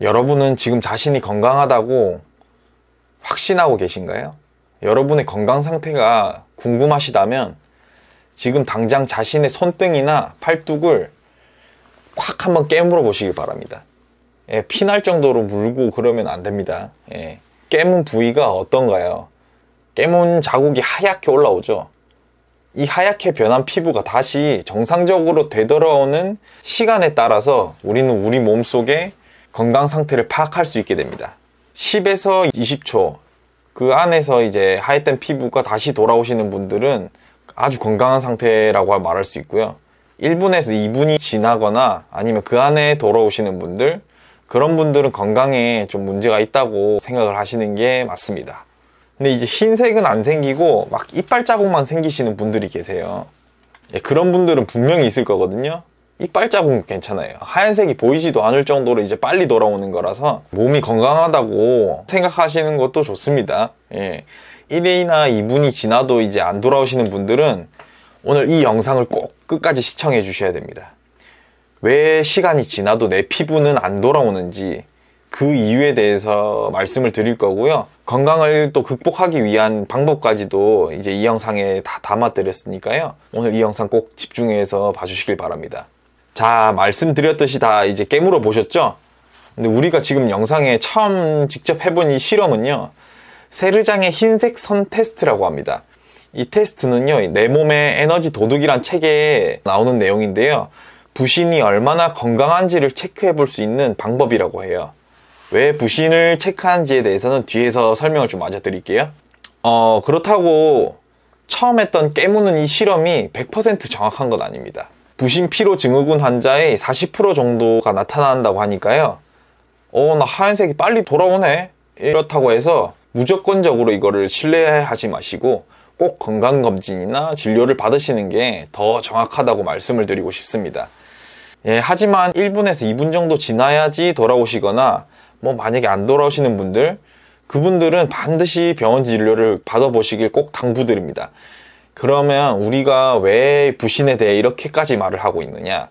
여러분은 지금 자신이 건강하다고 확신하고 계신가요? 여러분의 건강 상태가 궁금하시다면 지금 당장 자신의 손등이나 팔뚝을 콱 한번 깨물어 보시길 바랍니다. 피날 정도로 물고 그러면 안 됩니다. 깨문 부위가 어떤가요? 깨문 자국이 하얗게 올라오죠. 이 하얗게 변한 피부가 다시 정상적으로 되돌아오는 시간에 따라서 우리는 우리 몸속의 건강 상태를 파악할 수 있게 됩니다. 10에서 20초 그 안에서 이제 하였던 피부가 다시 돌아오시는 분들은 아주 건강한 상태라고 말할 수 있고요. 1분에서 2분이 지나거나 아니면 그 안에 돌아오시는 분들, 그런 분들은 건강에 좀 문제가 있다고 생각을 하시는 게 맞습니다. 근데 이제 흰색은 안 생기고 막 이빨 자국만 생기시는 분들이 계세요. 그런 분들은 분명히 있을 거거든요. 이빨 자국은 괜찮아요. 하얀색이 보이지도 않을 정도로 이제 빨리 돌아오는 거라서 몸이 건강하다고 생각하시는 것도 좋습니다. 1회나 2분이 지나도 이제 안 돌아오시는 분들은 오늘 이 영상을 꼭 끝까지 시청해 주셔야 됩니다. 왜 시간이 지나도 내 피부는 안 돌아오는지 그 이유에 대해서 말씀을 드릴 거고요. 건강을 또 극복하기 위한 방법까지도 이제 이 영상에 다 담아 드렸으니까요. 오늘 이 영상 꼭 집중해서 봐주시길 바랍니다. 자, 말씀드렸듯이 다 이제 깨물어 보셨죠? 근데 우리가 지금 영상에 처음 직접 해본 이 실험은요, 세르장의 흰색 선 테스트라고 합니다. 이 테스트는요, 내 몸의 에너지 도둑이란 책에 나오는 내용인데요, 부신이 얼마나 건강한지를 체크해 볼 수 있는 방법이라고 해요. 왜 부신을 체크하는지에 대해서는 뒤에서 설명을 좀 마저 드릴게요. 그렇다고 처음 했던 깨무는 이 실험이 100% 정확한 건 아닙니다. 부신 피로 증후군 환자의 40% 정도가 나타난다고 하니까요, 나 하얀색이 빨리 돌아오네, 이렇다고 해서 무조건적으로 이거를 신뢰하지 마시고 꼭 건강검진이나 진료를 받으시는 게 더 정확하다고 말씀을 드리고 싶습니다. 하지만 1분에서 2분 정도 지나야지 돌아오시거나 만약에 안 돌아오시는 분들, 그분들은 반드시 병원 진료를 받아보시길 꼭 당부드립니다. 그러면 우리가 왜 부신에 대해 이렇게까지 말을 하고 있느냐,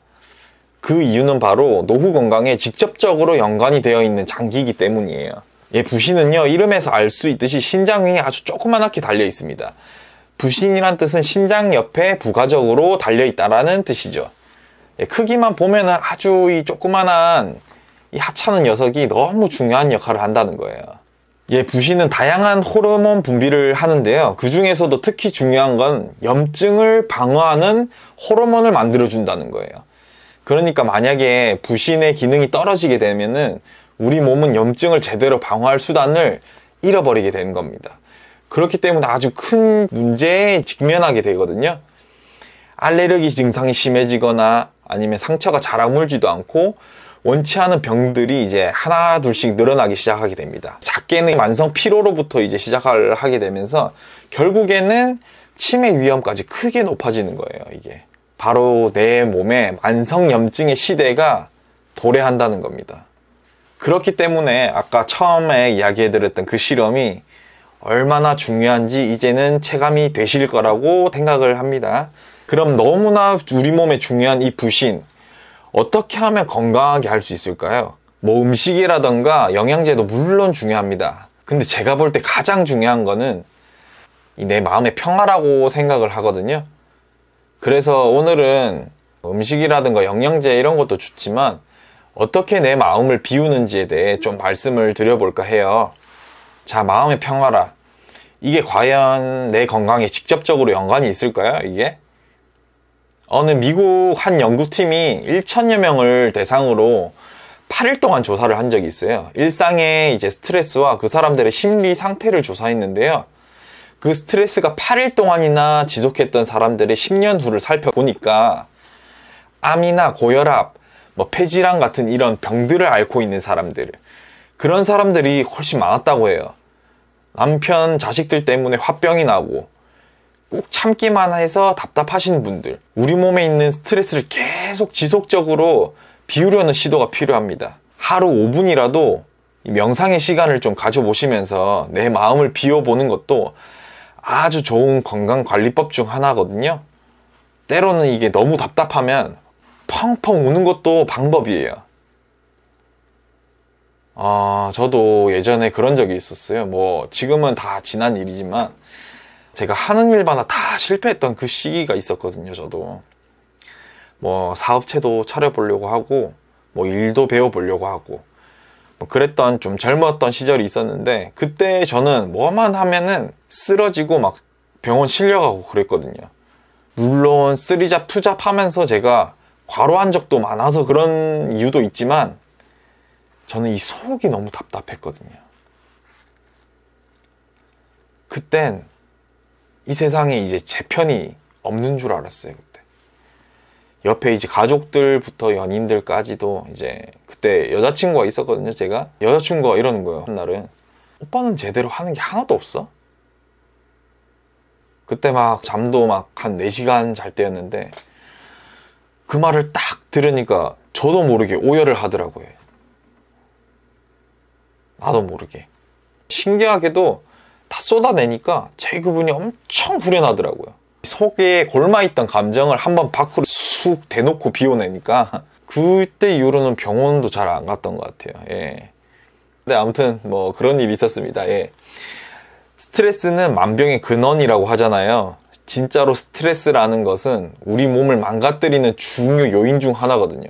그 이유는 바로 노후 건강에 직접적으로 연관이 되어 있는 장기이기 때문이에요. 부신은요, 이름에서 알 수 있듯이 신장 위에 아주 조그맣게 달려 있습니다. 부신이란 뜻은 신장 옆에 부가적으로 달려 있다라는 뜻이죠. 크기만 보면은 아주 이 조그만한 이 하찮은 녀석이 너무 중요한 역할을 한다는 거예요. 부신은 다양한 호르몬 분비를 하는데요, 그 중에서도 특히 중요한 건 염증을 방어하는 호르몬을 만들어준다는 거예요. 그러니까 만약에 부신의 기능이 떨어지게 되면은 우리 몸은 염증을 제대로 방어할 수단을 잃어버리게 되는 겁니다. 그렇기 때문에 아주 큰 문제에 직면하게 되거든요. 알레르기 증상이 심해지거나 아니면 상처가 잘 아물지도 않고 원치 않은 병들이 이제 하나 둘씩 늘어나기 시작하게 됩니다. 작게는 만성 피로로부터 이제 시작을 하게 되면서 결국에는 치매 위험까지 크게 높아지는 거예요. 이게 바로 내 몸에 만성 염증의 시대가 도래한다는 겁니다. 그렇기 때문에 아까 처음에 이야기해드렸던 그 실험이 얼마나 중요한지 이제는 체감이 되실 거라고 생각을 합니다. 그럼 너무나 우리 몸에 중요한 이 부신, 어떻게 하면 건강하게 할 수 있을까요? 음식이라던가 영양제도 물론 중요합니다. 근데 제가 볼 때 가장 중요한 거는 내 마음의 평화라고 생각을 하거든요. 그래서 오늘은 음식이라든가 영양제 이런 것도 좋지만 어떻게 내 마음을 비우는지에 대해 좀 말씀을 드려볼까 해요. 자, 마음의 평화라. 이게 과연 내 건강에 직접적으로 연관이 있을까요? 이게? 어느 미국 한 연구팀이 1,000여 명을 대상으로 8일 동안 조사를 한 적이 있어요. 일상의 이제 스트레스와 그 사람들의 심리 상태를 조사했는데요, 그 스트레스가 8일 동안이나 지속했던 사람들의 10년 후를 살펴보니까 암이나 고혈압, 폐질환 같은 이런 병들을 앓고 있는 사람들, 그런 사람들이 훨씬 많았다고 해요. 남편, 자식들 때문에 화병이 나고 꾹 참기만 해서 답답하신 분들, 우리 몸에 있는 스트레스를 계속 지속적으로 비우려는 시도가 필요합니다. 하루 5분이라도 명상의 시간을 좀 가져보시면서 내 마음을 비워보는 것도 아주 좋은 건강관리법 중 하나거든요. 때로는 이게 너무 답답하면 펑펑 우는 것도 방법이에요. 저도 예전에 그런 적이 있었어요. 뭐 지금은 다 지난 일이지만 제가 하는 일마다 다 실패했던 그 시기가 있었거든요. 저도 뭐 사업체도 차려보려고 하고 뭐 일도 배워보려고 하고 뭐 그랬던 좀 젊었던 시절이 있었는데, 그때 저는 뭐만 하면은 쓰러지고 막 병원 실려가고 그랬거든요. 물론 쓰리잡 투잡 하면서 제가 과로한 적도 많아서 그런 이유도 있지만 저는 이 속이 너무 답답했거든요. 그땐 이 세상에 이제 제 편이 없는 줄 알았어요. 그때 옆에 이제 가족들부터 연인들까지도, 이제 그때 여자친구가 있었거든요. 제가 여자친구가 이러는 거예요. 한날은 오빠는 제대로 하는 게 하나도 없어? 그때 막 잠도 막 한 4시간 잘 때였는데 그 말을 딱 들으니까 저도 모르게 오열을 하더라고요. 나도 모르게. 신기하게도 다 쏟아내니까 제 기분이 엄청 후련하더라고요. 속에 골마있던 감정을 한번 밖으로 쑥 대놓고 비워내니까 그때 이후로는 병원도 잘 안 갔던 것 같아요. 예. 근데 아무튼 뭐 그런 일이 있었습니다. 예. 스트레스는 만병의 근원이라고 하잖아요. 진짜로 스트레스라는 것은 우리 몸을 망가뜨리는 중요 요인 중 하나거든요.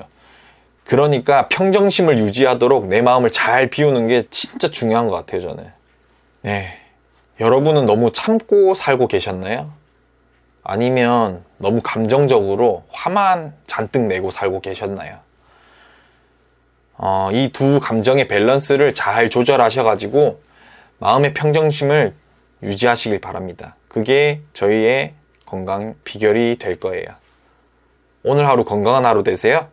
그러니까 평정심을 유지하도록 내 마음을 잘 비우는 게 진짜 중요한 것 같아요, 저는. 네. 여러분은 너무 참고 살고 계셨나요? 아니면 너무 감정적으로 화만 잔뜩 내고 살고 계셨나요? 이 두 감정의 밸런스를 잘 조절하셔가지고 마음의 평정심을 유지하시길 바랍니다. 그게 저희의 건강 비결이 될 거예요. 오늘 하루 건강한 하루 되세요.